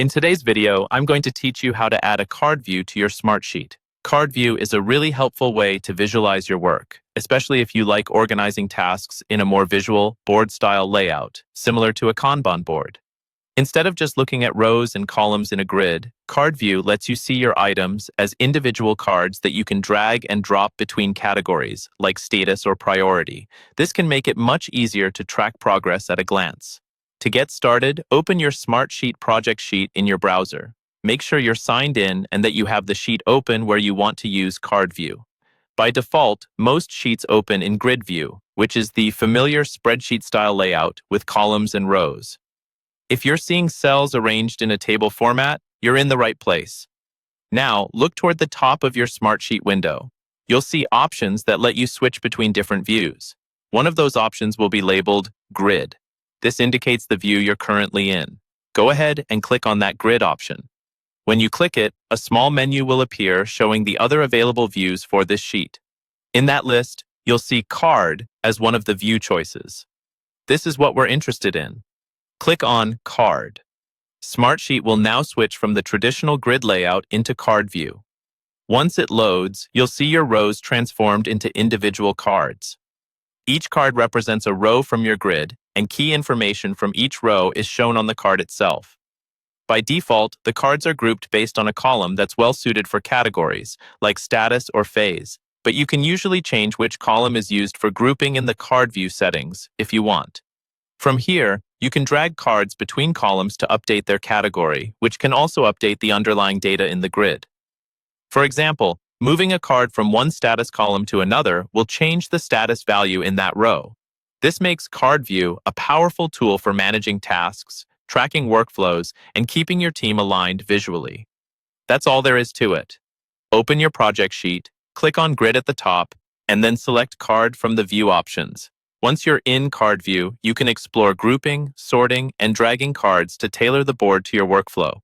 In today's video, I'm going to teach you how to add a card view to your Smartsheet. Card view is a really helpful way to visualize your work, especially if you like organizing tasks in a more visual, board-style layout, similar to a Kanban board. Instead of just looking at rows and columns in a grid, card view lets you see your items as individual cards that you can drag and drop between categories, like status or priority. This can make it much easier to track progress at a glance. To get started, open your Smartsheet project sheet in your browser. Make sure you're signed in and that you have the sheet open where you want to use card view. By default, most sheets open in grid view, which is the familiar spreadsheet-style layout with columns and rows. If you're seeing cells arranged in a table format, you're in the right place. Now, look toward the top of your Smartsheet window. You'll see options that let you switch between different views. One of those options will be labeled Grid. This indicates the view you're currently in. Go ahead and click on that Grid option. When you click it, a small menu will appear showing the other available views for this sheet. In that list, you'll see Card as one of the view choices. This is what we're interested in. Click on Card. Smartsheet will now switch from the traditional grid layout into card view. Once it loads, you'll see your rows transformed into individual cards. Each card represents a row from your grid, and key information from each row is shown on the card itself. By default, the cards are grouped based on a column that's well suited for categories, like status or phase, but you can usually change which column is used for grouping in the card view settings if you want. From here, you can drag cards between columns to update their category, which can also update the underlying data in the grid. For example, moving a card from one status column to another will change the status value in that row. This makes card view a powerful tool for managing tasks, tracking workflows, and keeping your team aligned visually. That's all there is to it. Open your project sheet, click on Grid at the top, and then select Card from the view options. Once you're in card view, you can explore grouping, sorting, and dragging cards to tailor the board to your workflow.